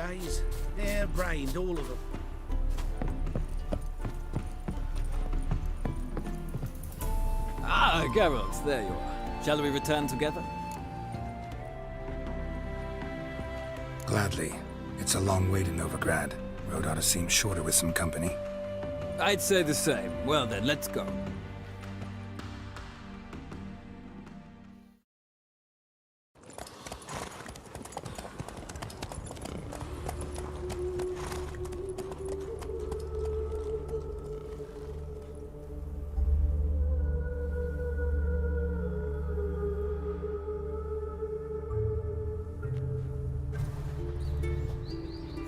days. Hair-brained, all of them. Ah, Geralt, there you are. Shall we return together? Gladly. It's a long way to Novigrad. Road ought to seem shorter with some company. I'd say the same. Well then, let's go.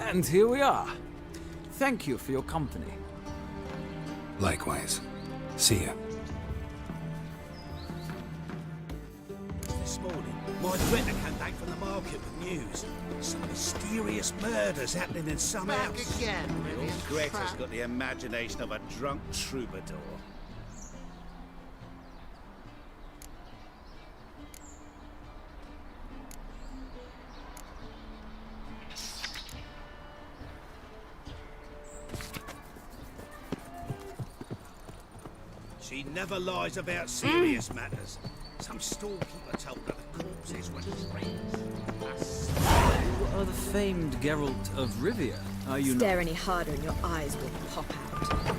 And here we are. Thank you for your company. Likewise. See ya. This morning, my Greta came back from the market with news. Some mysterious murders happening in some house. Back again, Little Vivian Greta's Trap. got the imagination of a drunk troubadour. She never lies about serious matters. Some storekeeper told her the corpses were friends. You are the famed Geralt of Rivia, are you not? Stare any harder and your eyes will pop out.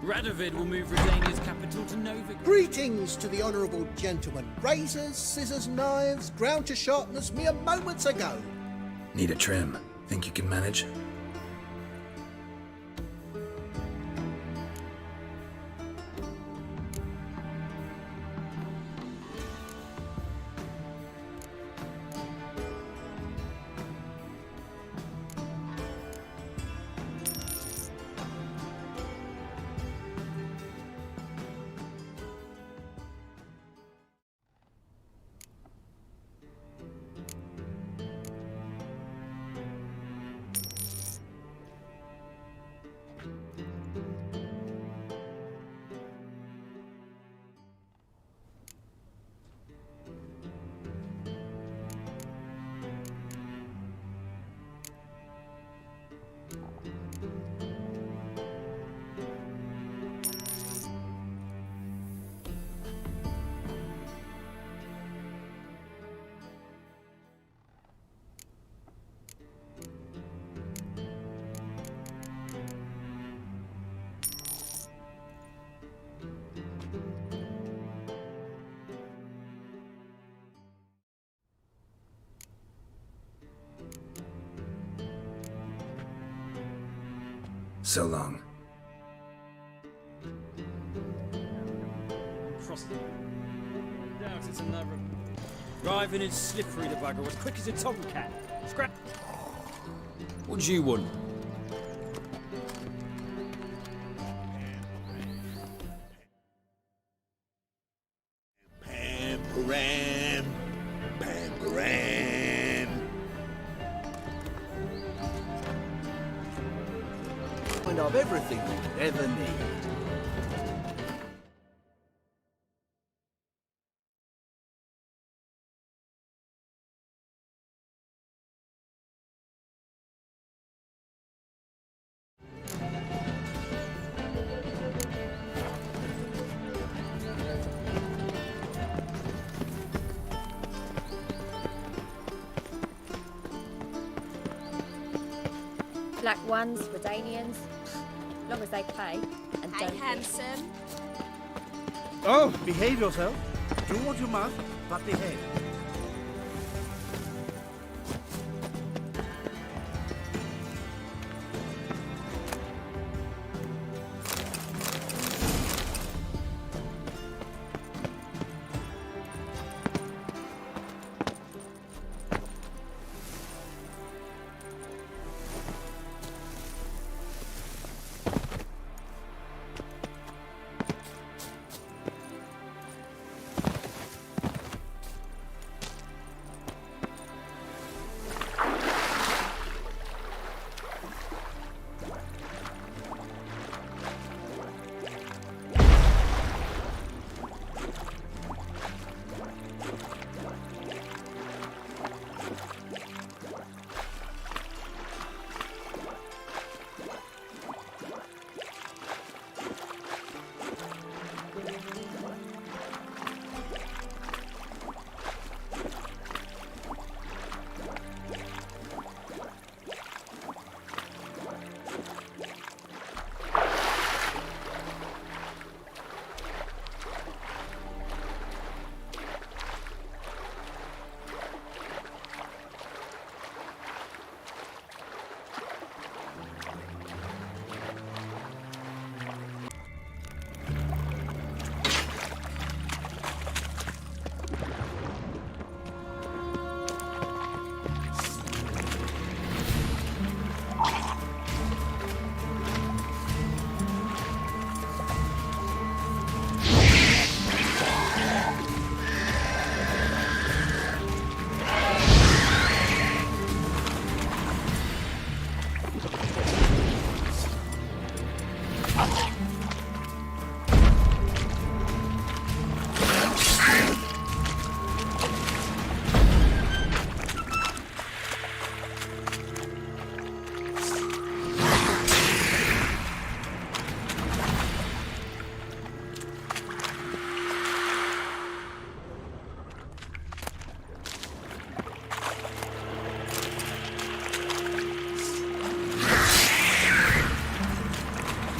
Radovid will move Redania's capital to Novigrad. Greetings to the honourable gentleman. Razors, scissors, knives, ground to sharpness mere moments ago. Need a trim. Think you can manage? So long. Doubt it's another. Driving is slippery, the bugger, as quick as a tomcat. Scrap. What do you want? Pam-param, pam-param. And of everything you could ever need. Black ones, Redanians, long as they pay and Hey, don't hit. handsome. Oh, behave yourself. Do what you must, but behave.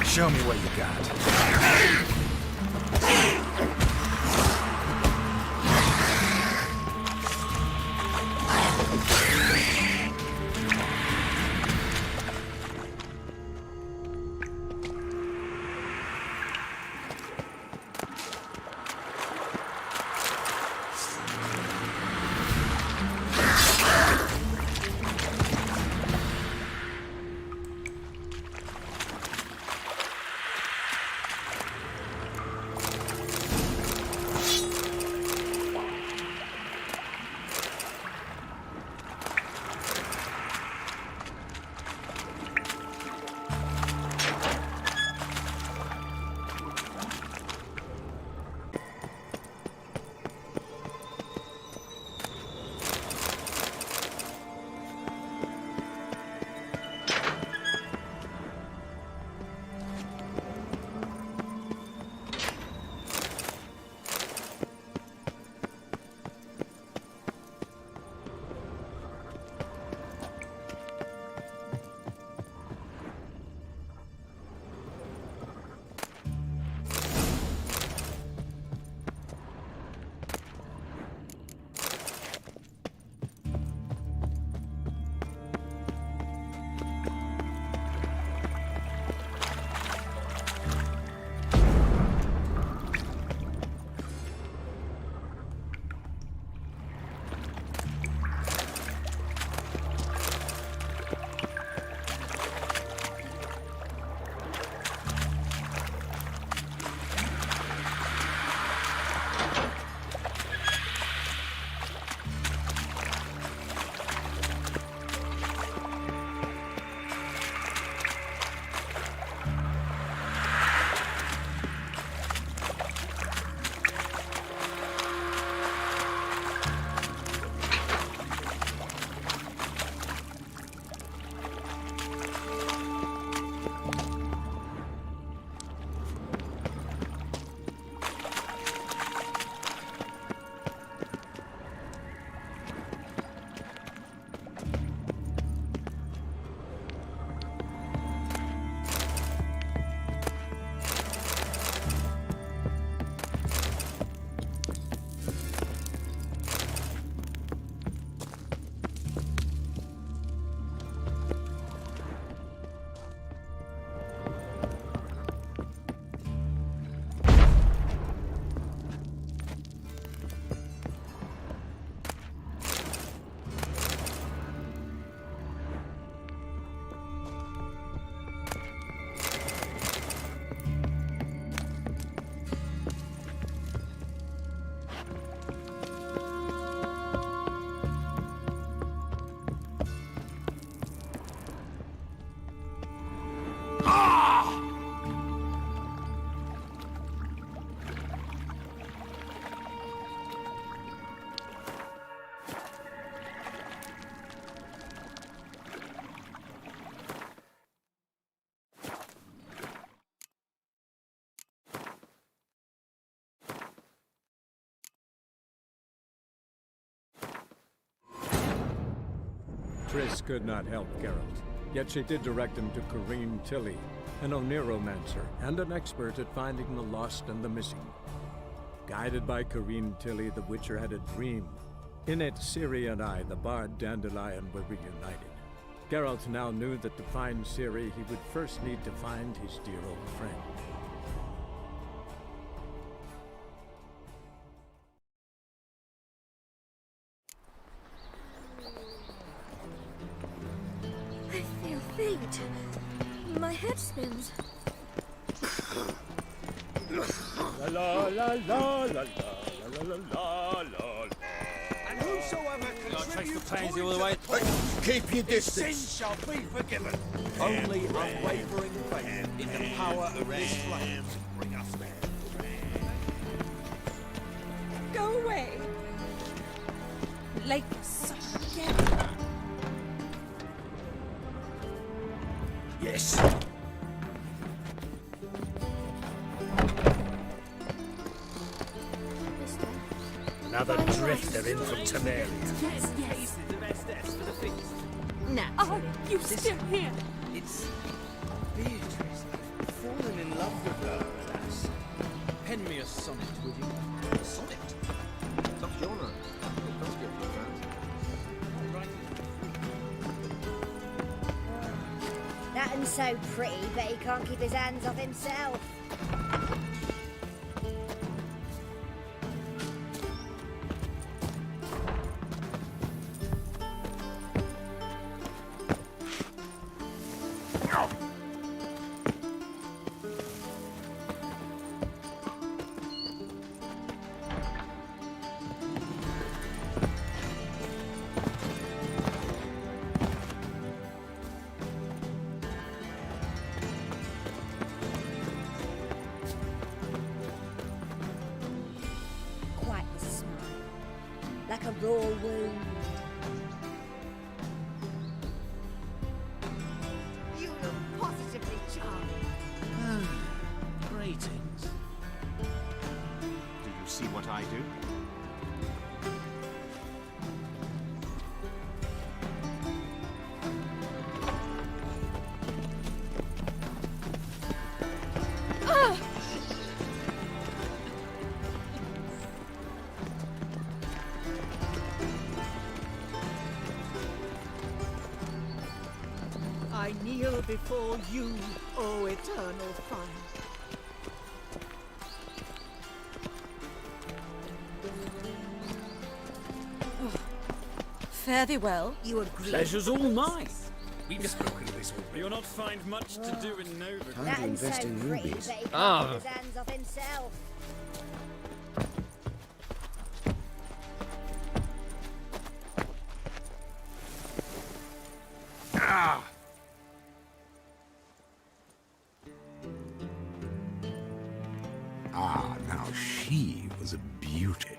Show me what you got. Triss could not help Geralt, yet she did direct him to Corrine Tilly, an Oniromancer and an expert at finding the lost and the missing. Guided by Corrine Tilly, the Witcher had a dream. In it, Ciri and I, the bard Dandelion, were reunited. Geralt now knew that to find Ciri, he would first need to find his dear old friend. I feel faint. My head spins. La la la la la la la la la. And whosoever I'll trace the contributes pansy all towards the way. the cause, Keep your his distance. sins shall be forgiven. Only unwavering faith in the power of this flame bring us there. Go away. Like son of a gun. Yes. Another drifter in from Temeria. Yes, yes. Cases of Estes for the feast. Are you still here? It's Beatrice. I've fallen in love with her, alas. Pen me a sonnet, would you? A sonnet. Tough genre. It does get a few fans. That one's so pretty, but he can't keep his hands off himself. Quite the smile. Like a raw wound. You look positively charming. Greetings. Do you see what I do? I kneel before you, O eternal fire. Fare thee well. You agree? Pleasure's all mine. We've spoken of this already. You'll not find much to do in Nova. That to one's invest so in pretty, rubies. but he can't Ah. keep his hands off himself. Ah, now she was a beauty.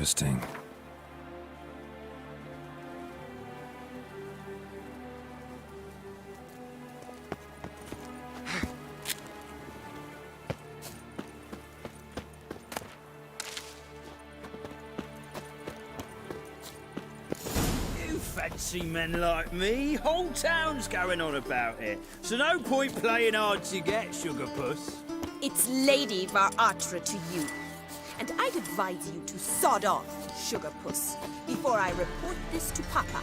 Interesting. You fancy men like me? Whole town's going on about it. So no point playing hard to get, Sugar Puss. It's Lady Var Atra to you. And I'd advise you to sod off, Sugar Puss, before I report this to Papa.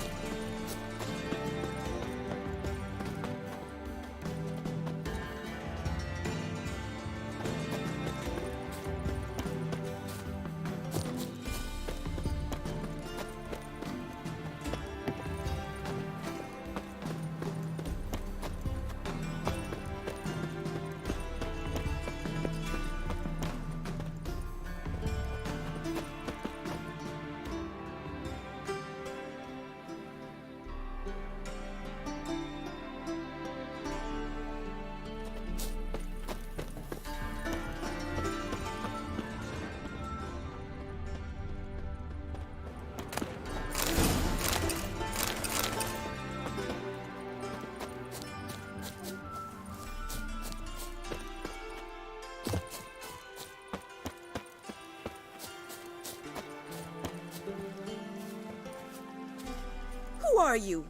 Who are you?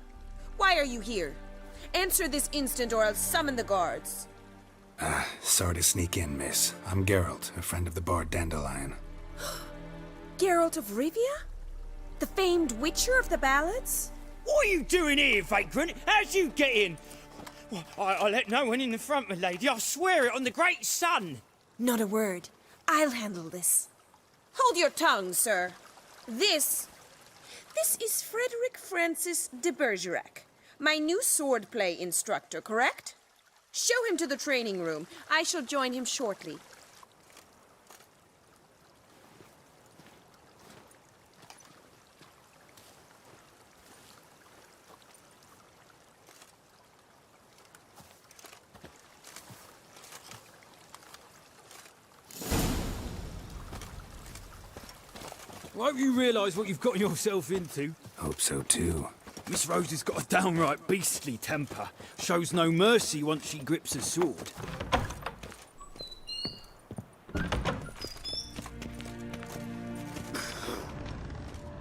Why are you here? Answer this instant or I'll summon the guards. Sorry to sneak in, miss. I'm Geralt, a friend of the bard Dandelion. Geralt of Rivia? The famed witcher of the ballads? What are you doing here, vagrant? How'd you get in? Well, I let no one in the front, my lady. I swear it on the great sun. Not a word. I'll handle this. Hold your tongue, sir. This is Frederick Francis de Bergerac, my new swordplay instructor, correct? Show him to the training room. I shall join him shortly. I hope you realise what you've gotten yourself into. Hope so too. Miss Rose has got a downright beastly temper. Shows no mercy once she grips a sword.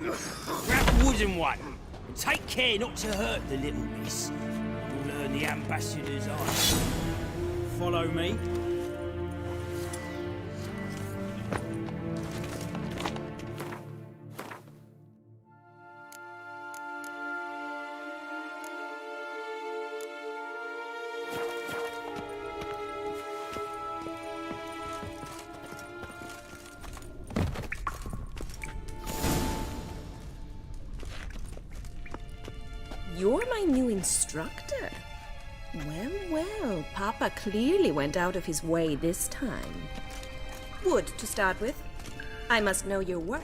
Grab a wooden one. And take care not to hurt the little miss. You'll earn the ambassador's eye. Follow me. You're my new instructor? Well, well, Papa clearly went out of his way this time. Wood, to start with. I must know your worth.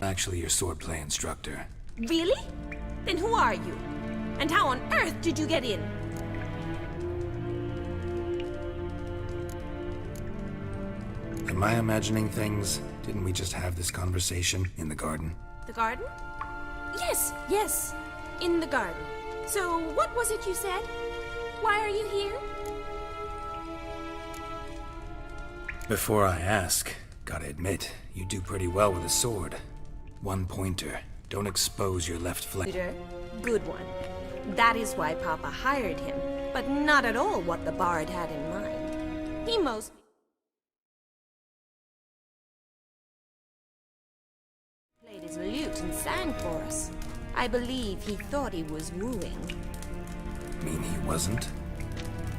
Actually, your swordplay instructor. Really? Then who are you? And how on earth did you get in? Am I imagining things? Didn't we just have this conversation in the garden? The garden? Yes, yes, in the garden. So, what was it you said? Why are you here? Before I ask, gotta admit, you do pretty well with a sword. One pointer. Don't expose your left flank. Peter, good one. That is why Papa hired him, but not at all what the bard had in mind. He most played his lute and sang for us. I believe he thought he was wooing. Mean he wasn't?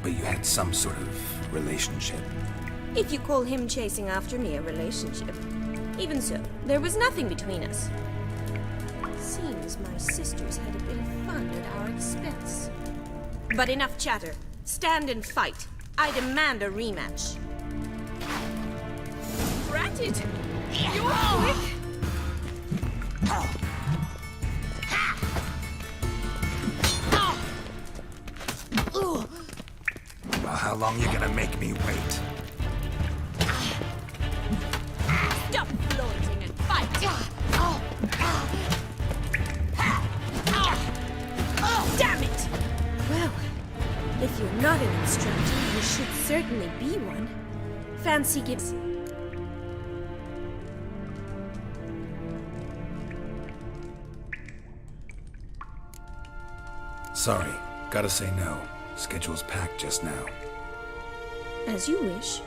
But you had some sort of relationship. If you call him chasing after me a relationship. Even so, there was nothing between us. Seems my sisters had a bit of fun at our expense. But enough chatter. Stand and fight. I demand a rematch. Granted. You're quick. How long you gonna make me wait? Stop floating and fight! Damn it! Well, if you're not an instructor, you should certainly be one. Fancy gives... Sorry, gotta say no. Schedule's packed just now. As you wish.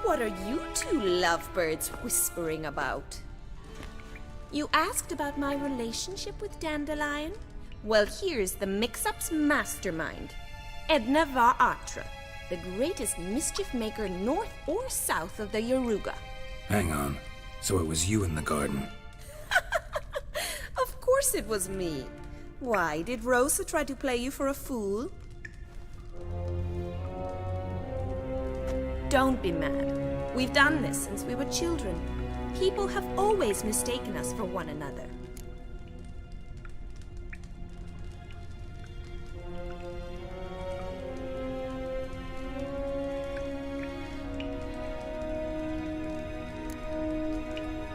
What are you two lovebirds whispering about? You asked about my relationship with Dandelion? Well, here's the mix-up's mastermind. Edna var Atra, the greatest mischief maker north or south of the Yaruga. Hang on. So it was you in the garden? Of course it was me. Why, did Rosa try to play you for a fool? Don't be mad. We've done this since we were children. People have always mistaken us for one another.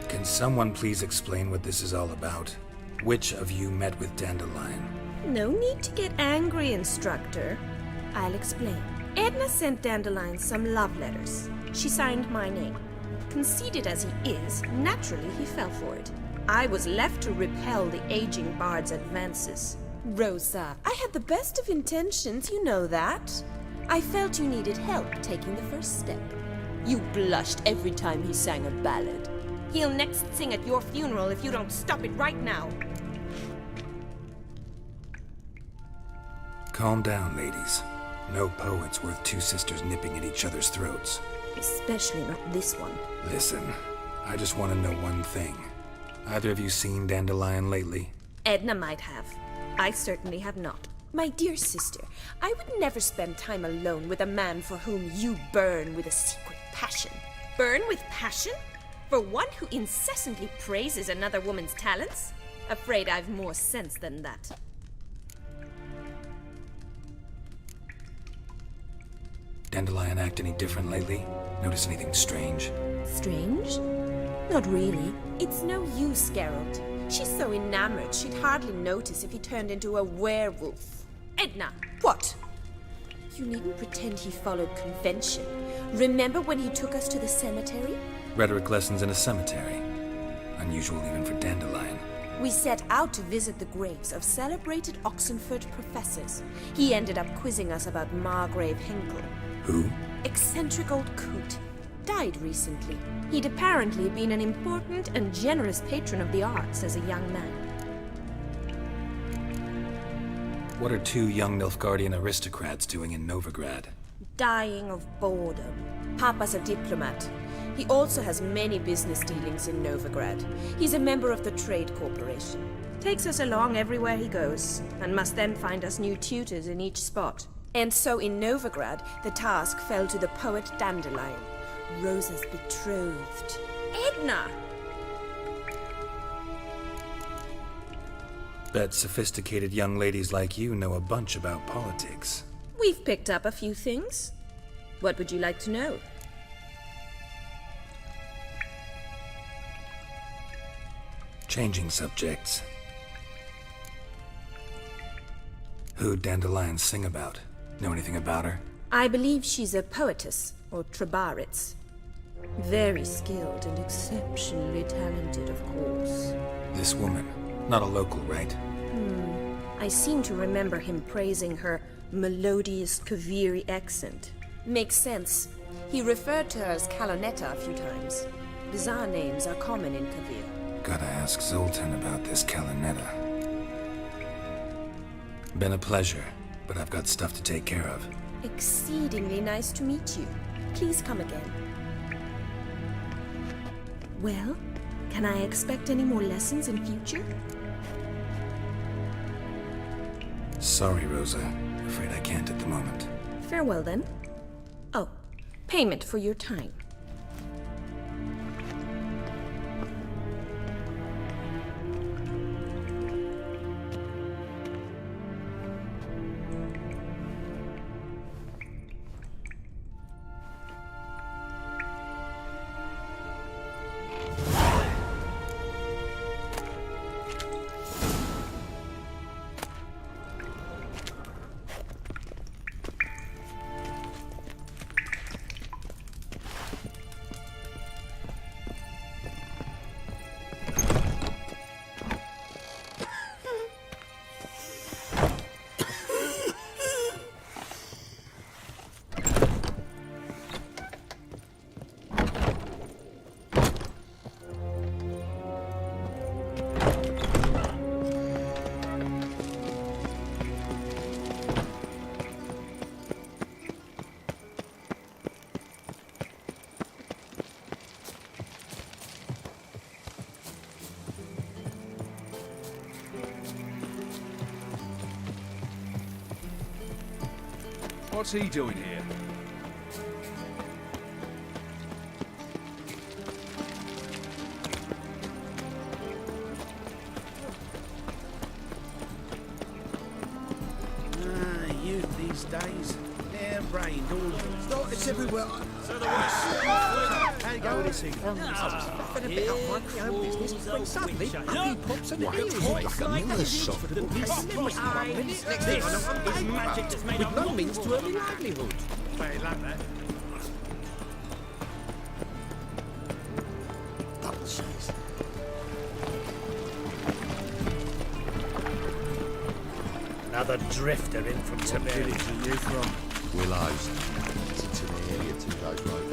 Can someone please explain what this is all about? Which of you met with Dandelion? No need to get angry, instructor. I'll explain. Edna sent Dandelion some love letters. She signed my name. Conceited as he is, naturally he fell for it. I was left to repel the aging bard's advances. Rosa, I had the best of intentions, you know that. I felt you needed help taking the first step. You blushed every time he sang a ballad. He'll next sing at your funeral if you don't stop it right now. Calm down, ladies. No poet's worth two sisters nipping at each other's throats. Especially not this one. Listen, I just want to know one thing. Either of you seen Dandelion lately? Edna might have. I certainly have not. My dear sister, I would never spend time alone with a man for whom you burn with a secret passion. Burn with passion? For one who incessantly praises another woman's talents? Afraid I've more sense than that. Dandelion act any different lately? Notice anything strange? Strange? Not really. It's no use, Geralt. She's so enamored she'd hardly notice if he turned into a werewolf. Edna! What? You needn't pretend he followed convention. Remember when he took us to the cemetery? Rhetoric lessons in a cemetery. Unusual even for Dandelion. We set out to visit the graves of celebrated Oxenford professors. He ended up quizzing us about Margrave Henkel. Who? Eccentric old coot. Died recently. He'd apparently been an important and generous patron of the arts as a young man. What are two young Nilfgaardian aristocrats doing in Novigrad? Dying of boredom. Papa's a diplomat. He also has many business dealings in Novigrad. He's a member of the Trade Corporation. Takes us along everywhere he goes, and must then find us new tutors in each spot. And so in Novigrad, the task fell to the poet Dandelion, Rosa's betrothed. Edna! Bet sophisticated young ladies like you know a bunch about politics. We've picked up a few things. What would you like to know? Changing subjects. Who'd Dandelion sing about? Know anything about her? I believe she's a poetess, or Trebaritz. Very skilled and exceptionally talented, of course. This woman. Not a local, right? I seem to remember him praising her melodious Kaviri accent. Makes sense. He referred to her as Kalonetta a few times. Bizarre names are common in Kavir. Gotta ask Zoltan about this Kalonetta. Been a pleasure, but I've got stuff to take care of. Exceedingly nice to meet you. Please come again. Well, can I expect any more lessons in future? Sorry, Rosa. Afraid I can't at the moment. Farewell, then. Oh, payment for your time. What's he doing here? Youth these days. Hair-brained, all of them. Oh, it's everywhere. So the worst. How you go with this evening? Been a bit up my own business, when suddenly he pops and appears like a nurse profitable case of limerick in 1 minute. Next thing I know, I'm It's paid magic that's made with up no of means to early livelihood. Play like that. Double says. Another drifter in from some village. Are you from? Willows. It's in the area 2 days road.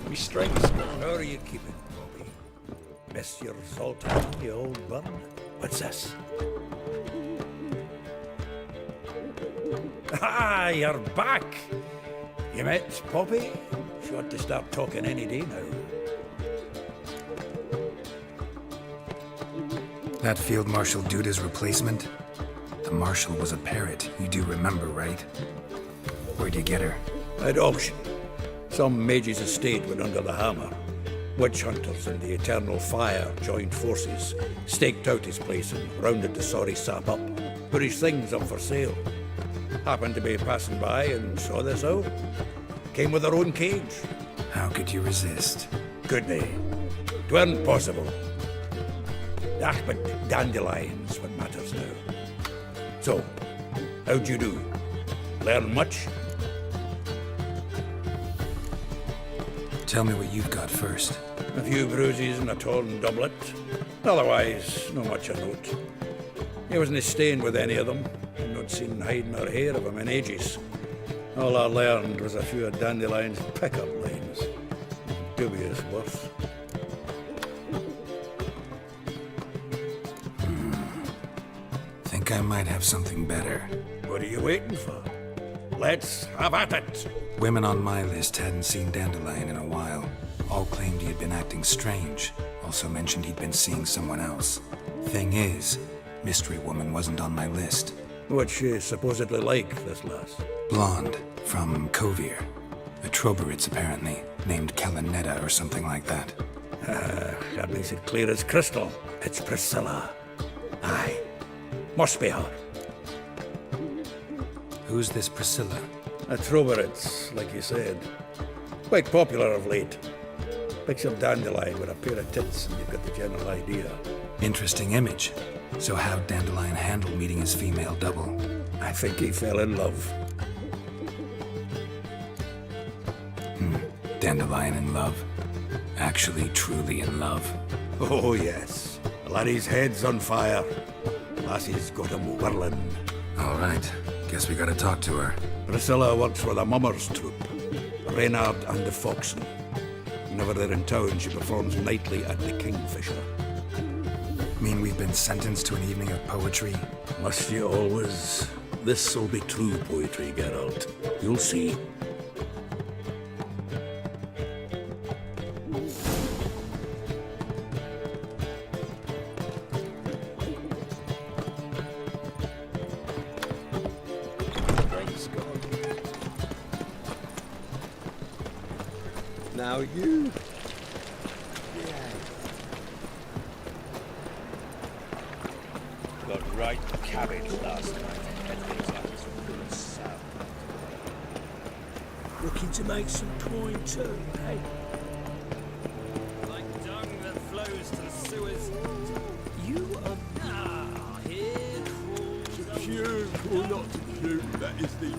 Me strings. How are you keeping, Bobby? Miss your sultan, you old bum? What's this? Ah, you're back. You met Poppy? She ought to start talking any day now. That Field Marshal Duda's replacement? The Marshal was a parrot, you do remember, right? Where'd you get her? At auction. Some mage's estate went under the hammer. Witch hunters and the Eternal Fire joined forces, staked out his place and rounded the sorry sap up. Put his things up for sale. Happened to be passing by and saw this out. Came with their own cage. How could you resist? Could they? 'Tweren't possible. Ah, but dandelions what matters now. So, how'd you do? Learn much? Tell me what you've got first. A few bruises and a torn doublet. Otherwise, no much of note. He wasn't staying with any of them. I'd not seen hide nor hair of him in ages. All I learned was a few of Dandelion's pickup lines. Dubious worth. Think I might have something better. What are you waiting for? Let's have at it! Women on my list hadn't seen Dandelion in a while. All claimed he had been acting strange. Also mentioned he'd been seeing someone else. Thing is, Mystery Woman wasn't on my list. What's she supposedly like, this lass? Blonde, from Kovir. A Troberitz, apparently, named Kalanetta or something like that. That makes it clear as crystal. It's Priscilla. Aye. Must be her. Who's this Priscilla? A Troberitz, like you said. Quite popular of late. Picture Dandelion with a pair of tits and you've got the general idea. Interesting image. So how'd Dandelion handle meeting his female double? I think he fell in love. Dandelion in love. Actually, truly in love. Oh, yes. The laddie's head's on fire. Lassie's got him whirling. All right. Guess we gotta talk to her. Priscilla works for the Mummers troupe. Reynard and the Foxen. Whenever they're in town, she performs nightly at the Kingfisher. Mean we've been sentenced to an evening of poetry? Must you always? This'll be true poetry, Geralt. You'll see. Now you. Got right cabbage last night. Head things like it's good sound. Looking to make some coin too, hey? Like dung that flows to the sewers. You are Ah, here crawls a shoot or not to shoot, that is the...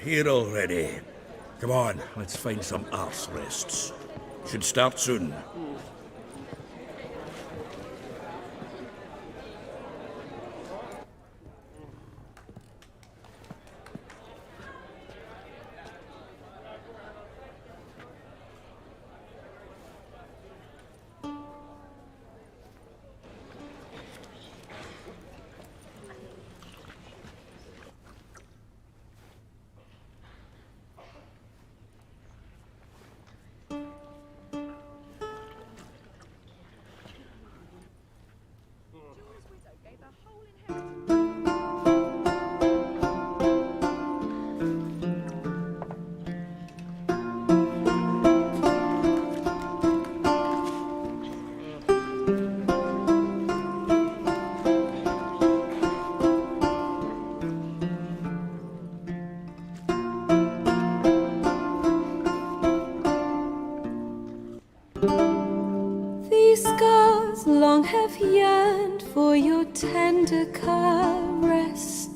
Here already. Come on, let's find some arse rests. Should start soon. for your tender caress,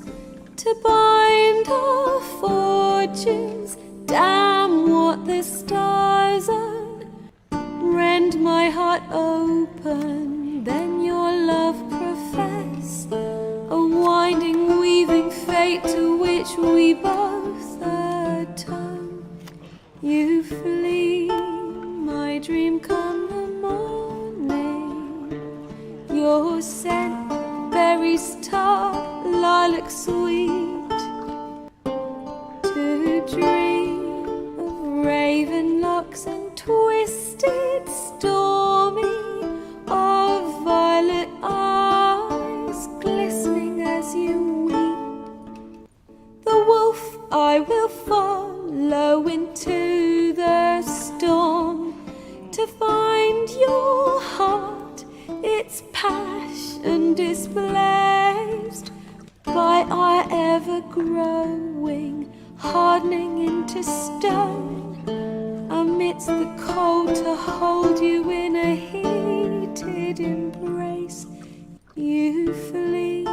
to bind our fortunes. Damn what the stars are. Rend my heart open, then your love profess, a winding, weaving fate to which we both atone. You flee, my dream come the morning. Your scent, berries tart, lilac sweet, to dream of raven locks and twisted, stormy, of violet eyes glistening as you weep. The wolf I will follow into the storm, to find your heart, its passion displaced by our ever-growing, hardening into stone, amidst the cold to hold you in a heated embrace. You flee,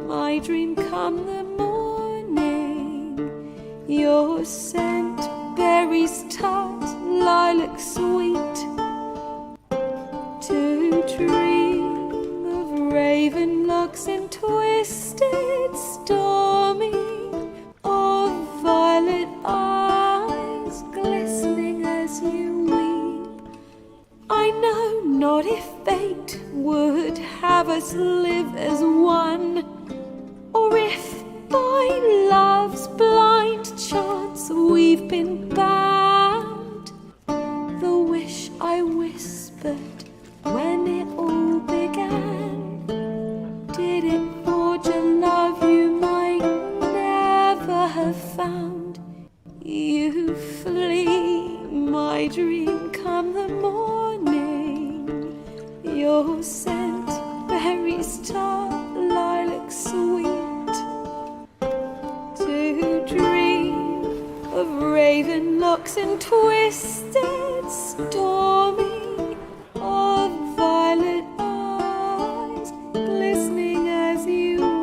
my dream come the morning. Your scent, berries tart, lilac sweet, to dream of raven locks and twisted, stormy, of violet eyes glistening as you weep. I know not if fate would have us live as one, or if by love's blind chance we've been bound. The wish I whispered when it all began, did it forge a love you might never have found? You flee, my dream come the morning. Your scent, berries tart, lilac sweet, to dream of raven locks and twisted, stormy, of violet eyes glistening as you weep.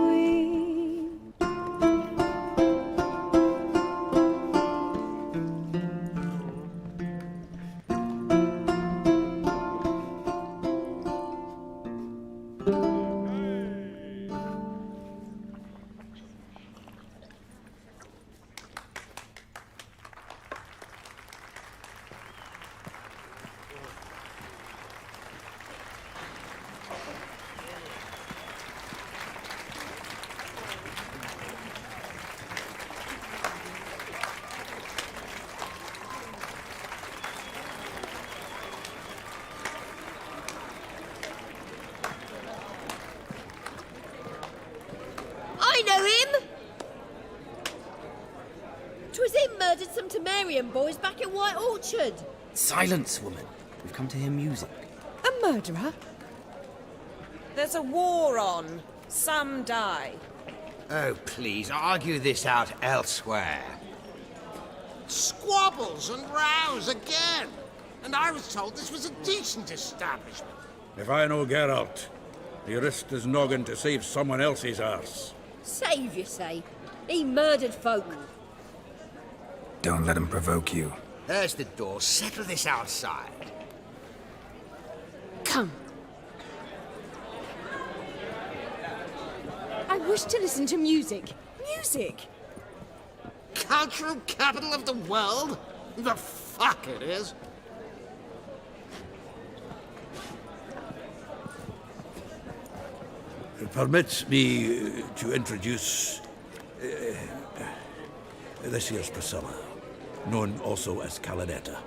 I know him! 'Twas him murdered some Temerian boys back in White Orchard. Silence, woman. We've come to hear music. A murderer? There's a war on. Some die. Oh, please, argue this out elsewhere. Squabbles and rows again. And I was told this was a decent establishment. If I know Geralt, he risked his noggin to save someone else's arse. Save, you say? He murdered folk. Don't let him provoke you. There's the door. Settle this outside. Come. I wish to listen to music. Music! Cultural capital of the world? The fuck it is. Permit me to introduce this here's Priscilla, known also as Calinetta,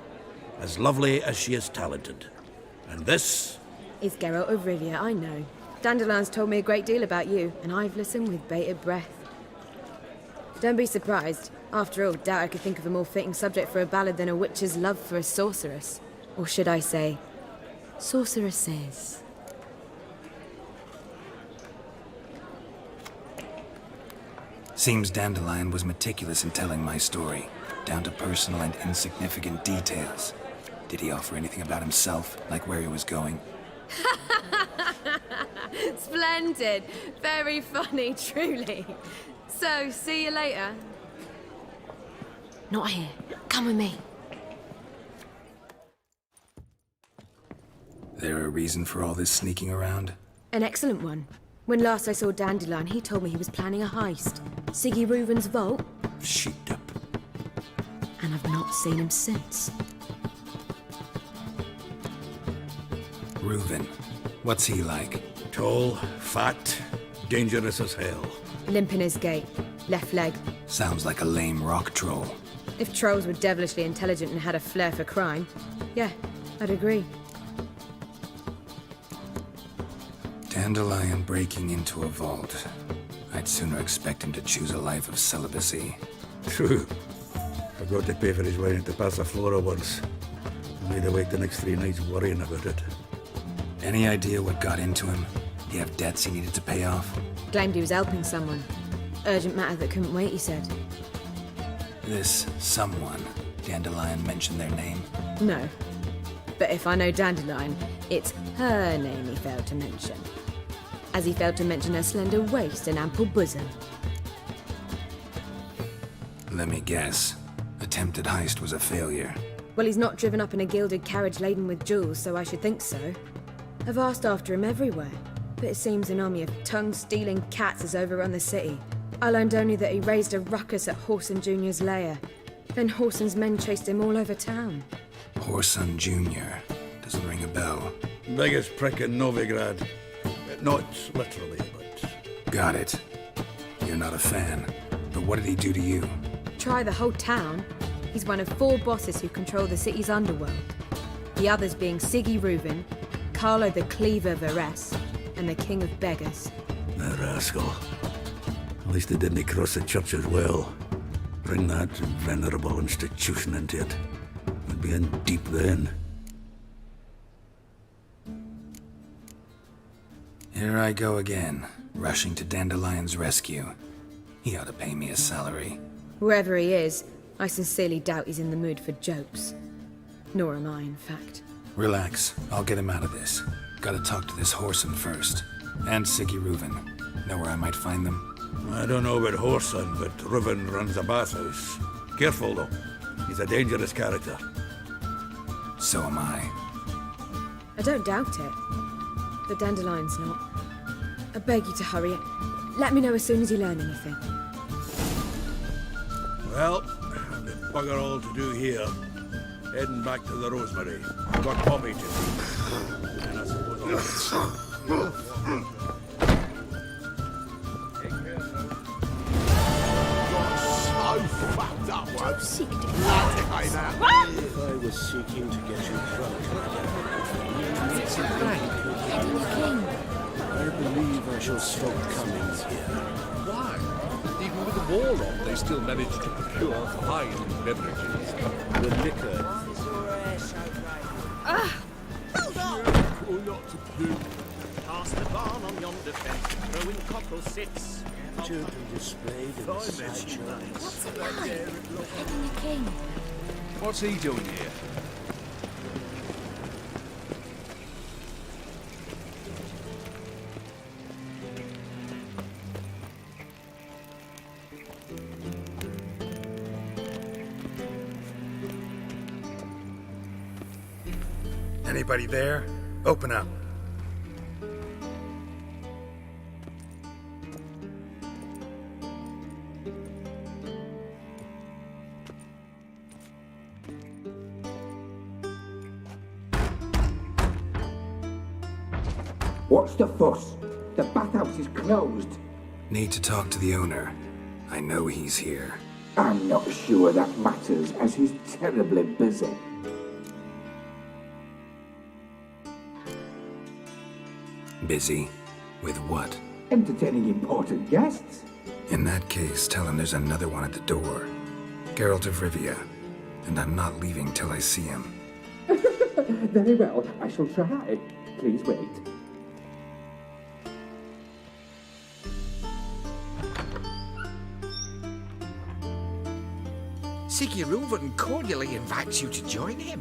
as lovely as she is talented. And this is Geralt of Rivia, I know. Dandelion's told me a great deal about you, and I've listened with bated breath. Don't be surprised. After all, doubt I could think of a more fitting subject for a ballad than a witch's love for a sorceress. Or should I say, sorceresses. Seems Dandelion was meticulous in telling my story, down to personal and insignificant details. Did he offer anything about himself, like where he was going? Splendid. Very funny, truly. So, see you later. Not here. Come with me. There a reason for all this sneaking around? An excellent one. When last I saw Dandelion, he told me he was planning a heist. Siggy Reuven's vault. Sheeped up. And I've not seen him since. Reuven. What's he like? Tall, fat, dangerous as hell. Limp in his gait. Left leg. Sounds like a lame rock troll. If trolls were devilishly intelligent and had a flair for crime, yeah, I'd agree. Dandelion breaking into a vault. I'd sooner expect him to choose a life of celibacy. True. Forgot to pay for his wine at the Passiflora once. Laid awake the next 3 nights worrying about it. Any idea what got into him? He have debts he needed to pay off? Claimed he was helping someone. Urgent matter that couldn't wait, he said. This someone, Dandelion mentioned their name? No. But if I know Dandelion, it's her name he failed to mention. As he failed to mention her slender waist and ample bosom. Let me guess. Attempted heist was a failure. Well, he's not driven up in a gilded carriage laden with jewels, so I should think so. I've asked after him everywhere, but it seems an army of tongue-stealing cats has overrun the city. I learned only that he raised a ruckus at Whoreson Jr.'s lair. Then Whoreson's men chased him all over town. Whoreson Jr. Doesn't ring a bell. Biggest prick in Novigrad. Not literally, but... Got it. You're not a fan. But what did he do to you? Try the whole town. He's one of 4 bosses who control the city's underworld. The others being Siggy Reuven, Carlo the Cleaver Varese, and the King of Beggars. The rascal. At least they didn't cross the church as well. Bring that venerable institution into it. We'd be in deep then. Here I go again, rushing to Dandelion's rescue. He ought to pay me a salary. Whoever he is, I sincerely doubt he's in the mood for jokes. Nor am I, in fact. Relax, I'll get him out of this. Gotta talk to this Whoreson first. And Siggy Reuven. Know where I might find them? I don't know about Whoreson, but Reuven runs a bathhouse. Careful, though. He's a dangerous character. So am I. I don't doubt it. But Dandelion's not. I beg you to hurry. Let me know as soon as you learn anything. Well, I've got bugger all to do here. Heading back to the Rosemary. I've got Poppy to see. And I suppose I'll... So fucked up one. Don't seek to If I was seeking to get you drunk. I believe I shall stop coming here. Why? Even with the war on, they still manage to procure fine beverages. The liquor. Hold on! Or not to do. Past the barn on yonder fence, throwing cockle sits. Featured and displayed in the sideshow. What's the line? Heading the king. What's he doing here? Anybody there? Open up. What's the fuss? The bathhouse is closed. Need to talk to the owner. I know he's here. I'm not sure that matters, as he's terribly busy. Busy? With what? Entertaining important guests. In that case, tell him there's another one at the door. Geralt of Rivia. And I'm not leaving till I see him. Very well, I shall try. Please wait. Siggy Reuven cordially invites you to join him.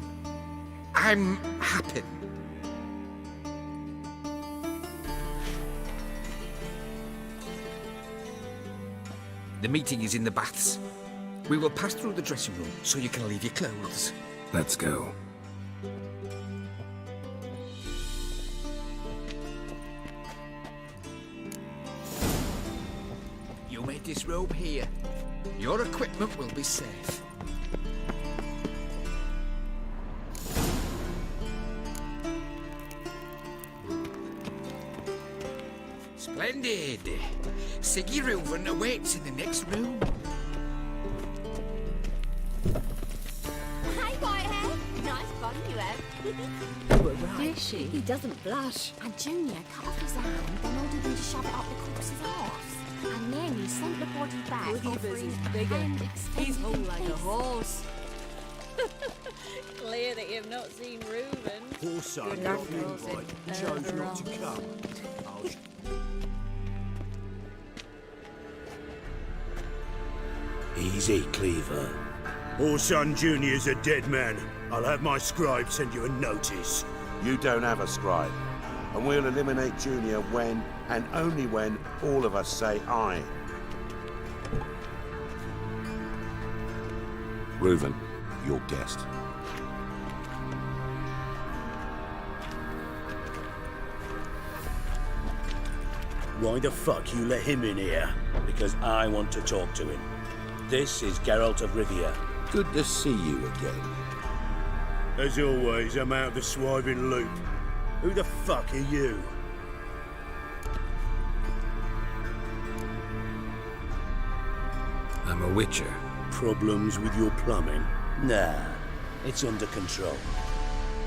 I'm happy. The meeting is in the baths. We will pass through the dressing room so you can leave your clothes. Let's go. You made this robe here. Your equipment will be safe. Splendid! Siggy Reuven awaits in the next room. Hi, Whitehead. Nice body you have. You were right. Is she? He doesn't blush. And Junior cut off his hand, then ordered him to shove it up the corpse's arse. And then he sent the body back, Woodheaver's is offering bigger. and He's extended whole in like a peace. horse. Clear that you've not seen Reuben. Horse Good I luck, got Rosie. invite, chose not to come. Easy, Cleaver. Orson Jr.'s a dead man. I'll have my scribe send you a notice. You don't have a scribe. And we'll eliminate Junior when, and only when, all of us say aye. Reuven, your guest. Why the fuck you let him in here? Because I want to talk to him. This is Geralt of Rivia. Good to see you again. As always, I'm out of the swiving loop. Who the fuck are you? I'm a witcher. Problems with your plumbing? Nah, it's under control.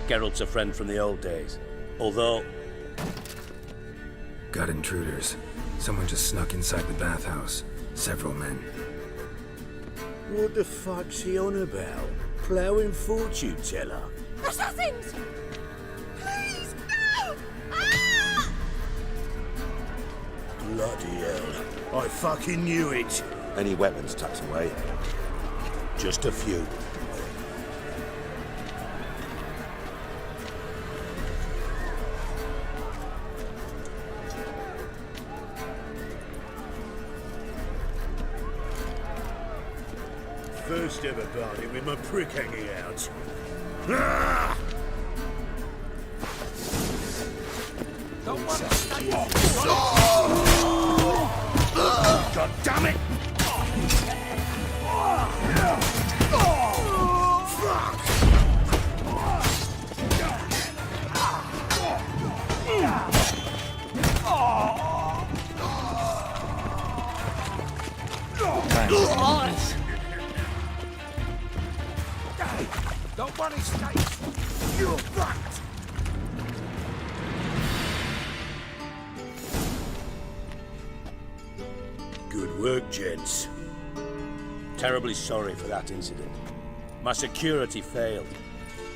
Geralt's a friend from the old days. Although... Got intruders. Someone just snuck inside the bathhouse. Several men. What the fuck's he on about? Ploughing fortune teller? Assassins! Please, no! Ah! Bloody hell. I fucking knew it. Any weapons tucked away? Just a few. First ever party with my prick hanging out. Ah! God damn it! Don't worry, Stace. You're fucked. Good work, gents. Terribly sorry for that incident. My security failed.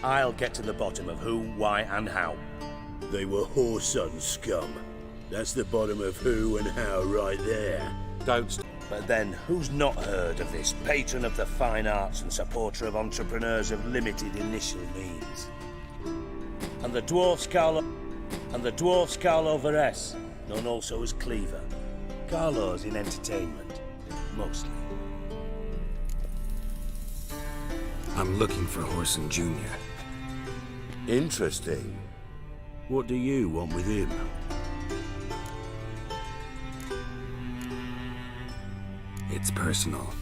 I'll get to the bottom of who, why, and how. They were Whoreson scum. That's the bottom of who and how right there. But then, who's not heard of this patron of the fine arts and supporter of entrepreneurs of limited initial means? And the dwarf's Carlo Varese, known also as Cleaver. Carlo's in entertainment, mostly. I'm looking for Whoreson Jr. Interesting. What do you want with him? It's personal.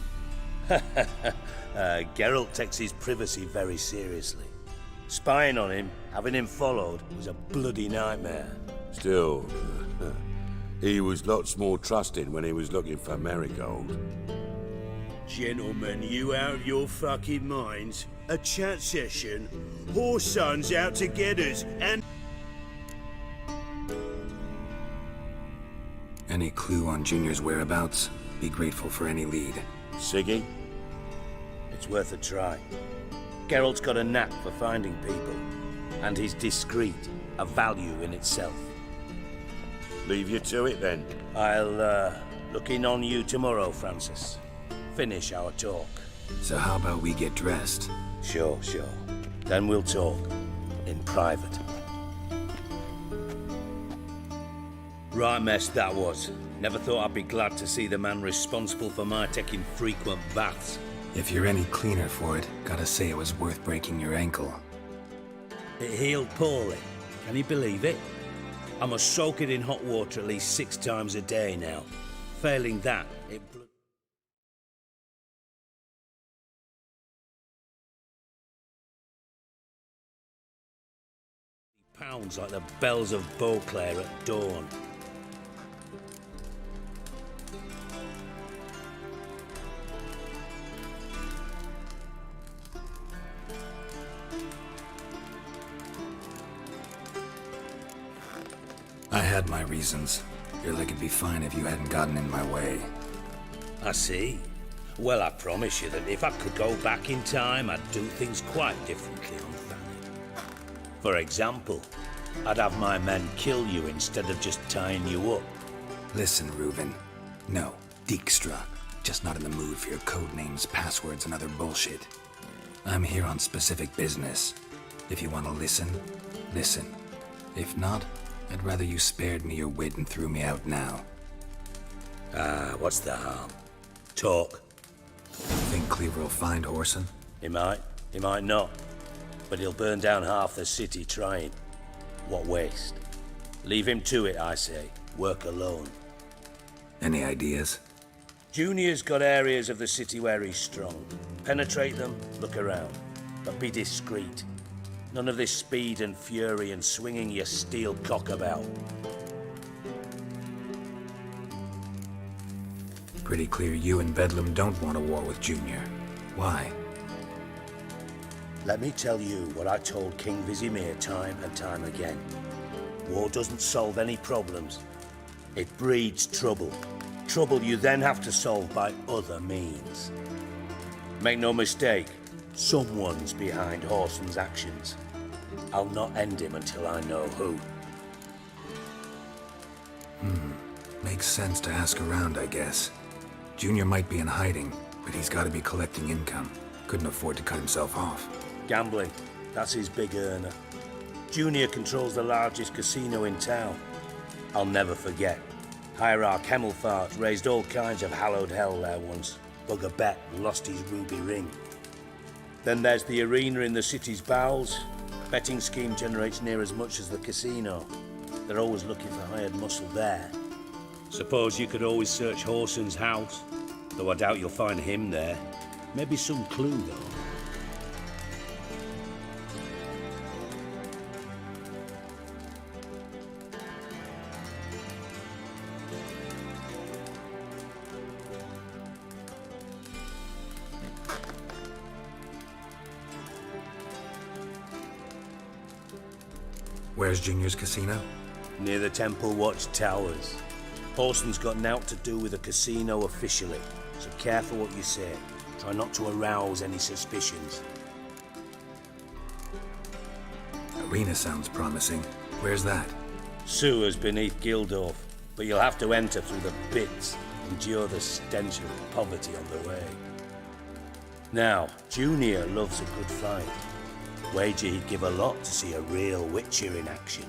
Geralt takes his privacy very seriously. Spying on him, having him followed, was a bloody nightmare. Still, he was lots more trusting when he was looking for Marigold. Gentlemen, you out of your fucking minds? A chat session? Whoreson's out to get us, and... Any clue on Junior's whereabouts? Be grateful for any lead. Siggy? It's worth a try. Geralt's got a knack for finding people. And he's discreet, a value in itself. Leave you to it, then. I'll, look in on you tomorrow, Francis. Finish our talk. So how about we get dressed? Sure. Then we'll talk. In private. Right mess that was. Never thought I'd be glad to see the man responsible for my taking frequent baths. If you're any cleaner for it, gotta say it was worth breaking your ankle. It healed poorly. Can you believe it? I must soak it in hot water at least 6 times a day now. Failing that, it... pounds like the bells of Beauclair at dawn. I had my reasons. Your leg would be fine if you hadn't gotten in my way. I see. Well, I promise you that if I could go back in time, I'd do things quite differently on Fanny. For example, I'd have my men kill you instead of just tying you up. Listen, Reuven. No, Dijkstra. Just not in the mood for your code names, passwords, and other bullshit. I'm here on specific business. If you want to listen, listen. If not, I'd rather you spared me your wit and threw me out now. What's the harm? Talk. Think Cleaver will find Whoreson? He might not. But he'll burn down half the city trying. What waste? Leave him to it, I say. Work alone. Any ideas? Junior's got areas of the city where he's strong. Penetrate them, look around. But be discreet. None of this speed and fury and swinging your steel cock about. Pretty clear you and Bedlam don't want a war with Junior. Why? Let me tell you what I told King Vizimir time and time again. War doesn't solve any problems. It breeds trouble. Trouble you then have to solve by other means. Make no mistake, someone's behind Whoreson's actions. I'll not end him until I know who. Makes sense to ask around, I guess. Junior might be in hiding, but he's got to be collecting income. Couldn't afford to cut himself off. Gambling, that's his big earner. Junior controls the largest casino in town. I'll never forget. Hierarch Hemmelfart raised all kinds of hallowed hell there once. Bug a bet and lost his ruby ring. Then there's the arena in the city's bowels. Betting scheme generates near as much as the casino. They're always looking for hired muscle there. Suppose you could always search Whoreson's house, though I doubt you'll find him there. Maybe some clue, though. Where's Junior's casino? Near the Temple Watch Towers. Whoreson's got naught to do with the casino officially, so careful what you say. Try not to arouse any suspicions. Arena sounds promising. Where's that? Sewers beneath Gildorf, but you'll have to enter through the pits, endure the stench of poverty on the way. Now, Junior loves a good fight. Wager he'd give a lot to see a real Witcher in action.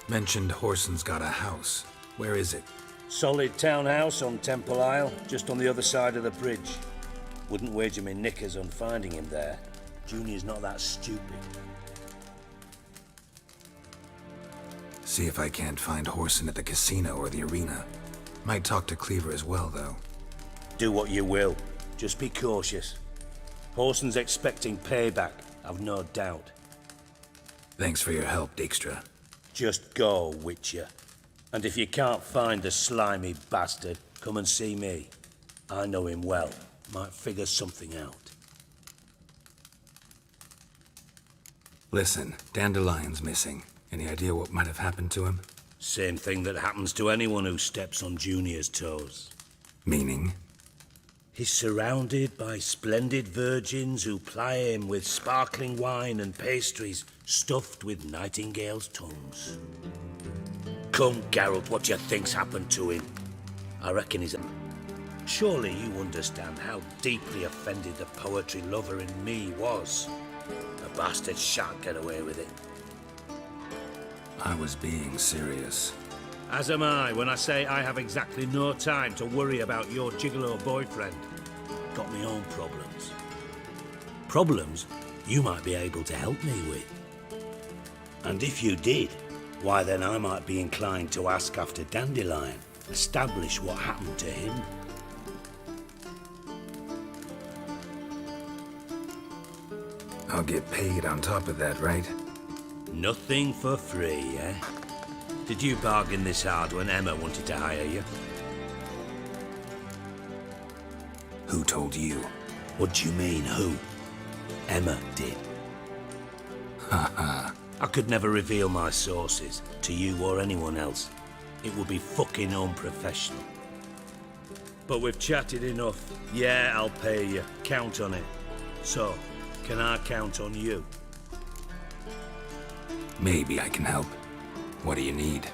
Mentioned Whoreson's got a house. Where is it? Solid townhouse on Temple Isle, just on the other side of the bridge. Wouldn't wager me knickers on finding him there. Junior's not that stupid. See if I can't find Whoreson at the casino or the arena. Might talk to Cleaver as well, though. Do what you will. Just be cautious. Whoreson's expecting payback, I've no doubt. Thanks for your help, Dijkstra. Just go, Witcher. And if you can't find the slimy bastard, come and see me. I know him well. Might figure something out. Listen, Dandelion's missing. Any idea what might have happened to him? Same thing that happens to anyone who steps on Junior's toes. Meaning? He's surrounded by splendid virgins who ply him with sparkling wine and pastries stuffed with nightingales' tongues. Come, Geralt, what you think's happened to him? I reckon he's... Surely you understand how deeply offended the poetry lover in me was. The bastard shan't get away with it. I was being serious. As am I when I say I have exactly no time to worry about your gigolo boyfriend. Got me own problems. Problems you might be able to help me with. And if you did, why then I might be inclined to ask after Dandelion, establish what happened to him. I'll get paid on top of that, right? Nothing for free, eh? Did you bargain this hard when Emma wanted to hire you? Who told you? What do you mean, who? Emma did. Haha. I could never reveal my sources to you or anyone else. It would be fucking unprofessional. But we've chatted enough. Yeah, I'll pay you. Count on it. So, can I count on you? Maybe I can help. What do you need?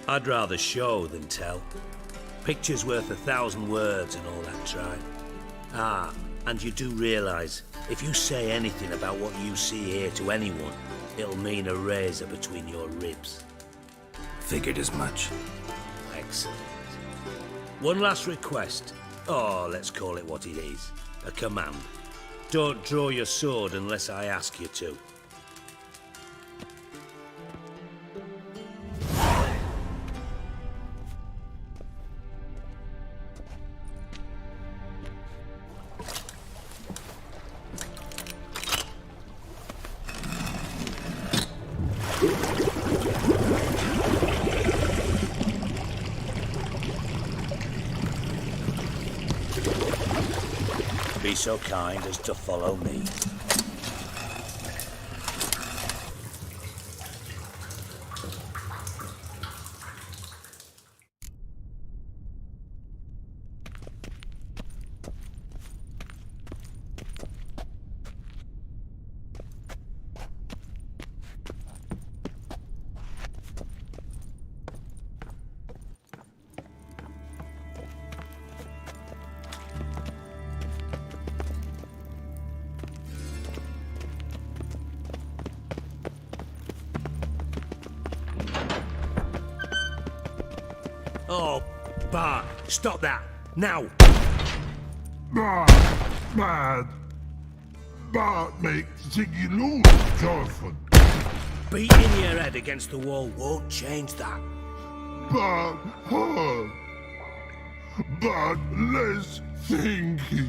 I'd rather show than tell. Picture's worth 1,000 words and all that tribe. Ah, and you do realise, if you say anything about what you see here to anyone, it'll mean a razor between your ribs. Figured as much. Excellent. One last request. Oh, let's call it what it is. A command. Don't draw your sword unless I ask you to. Be so kind as to follow me. Oh, Bart, stop that, now! Bad. Bart makes Ziggy lose, Jorfin. Beating your head against the wall won't change that. Bart hard. Bart less thinky.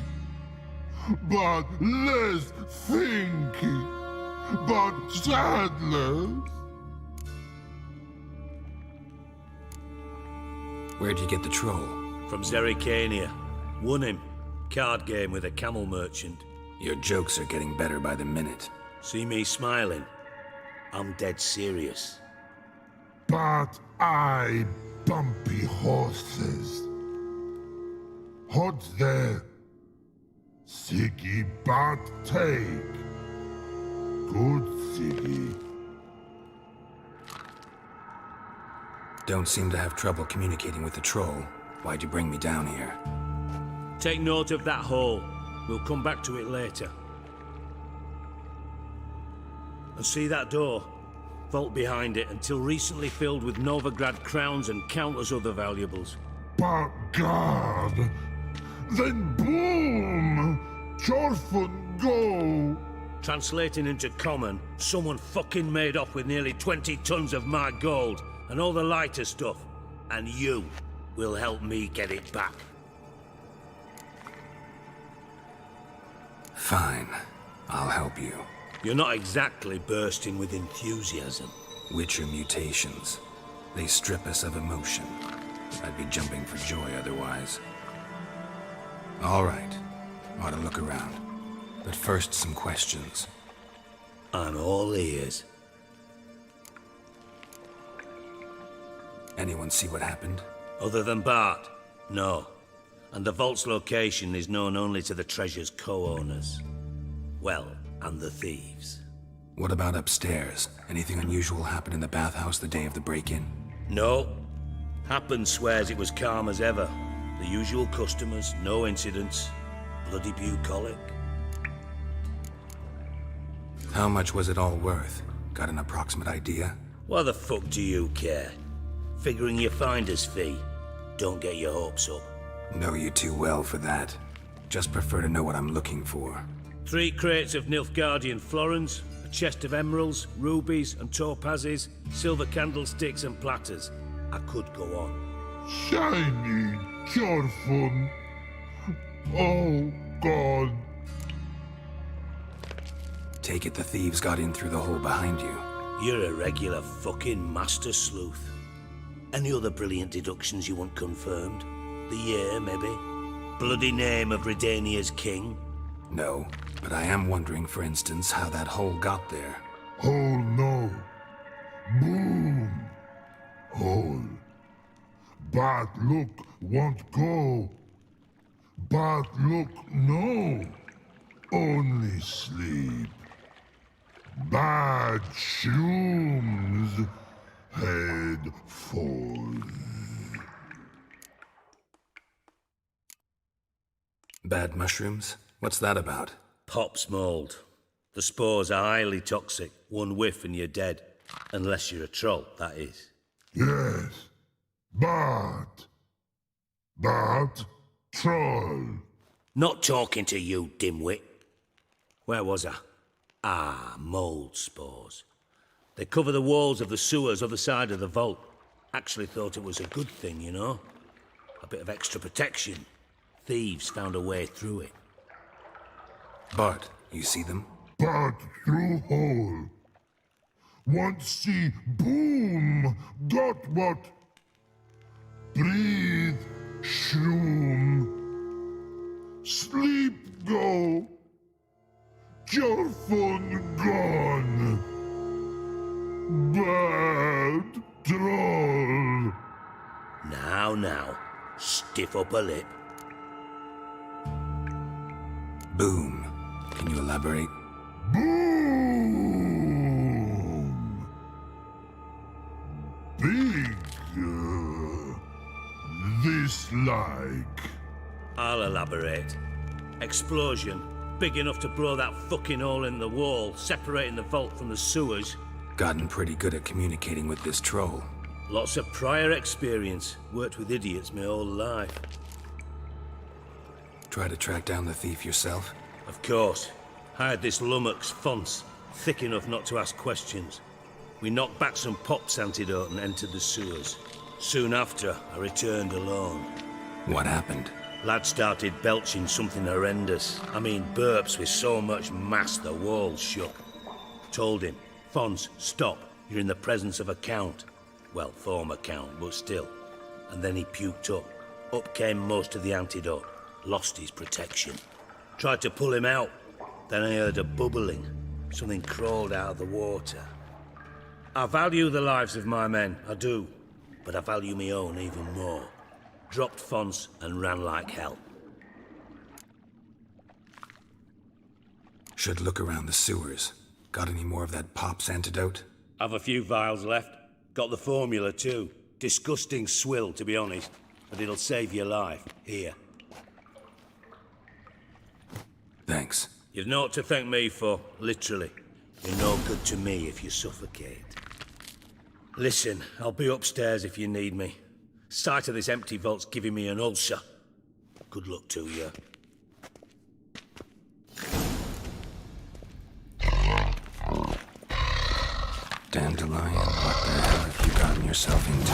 Bart less thinky. Bart sadless. Where'd you get the troll? From Zerrikania. Won him. Card game with a camel merchant. Your jokes are getting better by the minute. See me smiling? I'm dead serious. But I bumpy horses. What's there? Siggy Bart take. Good Siggy. Don't seem to have trouble communicating with the troll. Why'd you bring me down here? Take note of that hole. We'll come back to it later. And see that door? Vault behind it, until recently filled with Novigrad crowns and countless other valuables. But God! Then boom! Jorfin go! Translating into common, someone fucking made off with nearly 20 tons of my gold and all the lighter stuff. And you will help me get it back. Fine. I'll help you. You're not exactly bursting with enthusiasm. Witcher mutations. They strip us of emotion. I'd be jumping for joy otherwise. All right. Ought to look around. But first, some questions. I'm all ears. Anyone see what happened? Other than Bart? No. And the vault's location is known only to the treasure's co-owners. Well, and the thieves. What about upstairs? Anything unusual happen in the bathhouse the day of the break-in? No. Happen swears it was calm as ever. The usual customers, no incidents. Bloody bucolic. How much was it all worth? Got an approximate idea? Why the fuck do you care? Figuring your finder's fee? Don't get your hopes up. Know you too well for that. Just prefer to know what I'm looking for. 3 crates of Nilfgaardian florins, a chest of emeralds, rubies and topazes, silver candlesticks and platters. I could go on. Shiny Jorfun. Oh, God. Take it the thieves got in through the hole behind you. You're a regular fucking master sleuth. Any other brilliant deductions you want confirmed? The year, maybe? Bloody name of Redania's king? No, but I am wondering, for instance, how that hole got there. Hole no. Boom. Hole. Bad look won't go. Bad look no. Only sleep. Bad shrooms. Head falls. Bad mushrooms? What's that about? Pop's mold. The spores are highly toxic. One whiff and you're dead. Unless you're a troll, that is. Yes. Bad. Bad troll. Not talking to you, dimwit. Where was I? Mold spores. They cover the walls of the sewers other side of the vault. Actually thought it was a good thing, you know? A bit of extra protection. Thieves found a way through it. Bart, you see them? Bad through hole. Want see boom. Got what? Breathe. Shroom. Sleep go. Jorfun gone. Bad troll. Now, stiff upper lip. Boom. Can you elaborate? Boom. Big. This like. I'll elaborate. Explosion. Big enough to blow that fucking hole in the wall, separating the vault from the sewers. Gotten pretty good at communicating with this troll. Lots of prior experience. Worked with idiots my whole life. Try to track down the thief yourself? Of course. Hired this lummox, Fons, thick enough not to ask questions. We knocked back some Pop's antidote and entered the sewers. Soon after, I returned alone. What happened? Lad started belching something horrendous. I mean, burps with so much mass the walls shook. Told him, Fons, stop. You're in the presence of a count. Well, former count, but still. And then he puked up. Up came most of the antidote. Lost his protection. Tried to pull him out. Then I heard a bubbling. Something crawled out of the water. I value the lives of my men, I do. But I value my own even more. Dropped Fons and ran like hell. Should look around the sewers. Got any more of that Pop's antidote? Have a few vials left. Got the formula too. Disgusting swill, to be honest. But it'll save your life. Here. Thanks. You've naught to thank me for, literally. You're no good to me if you suffocate. Listen, I'll be upstairs if you need me. Sight of this empty vault's giving me an ulcer. Good luck to you. Dandelion, what the hell have you gotten yourself into?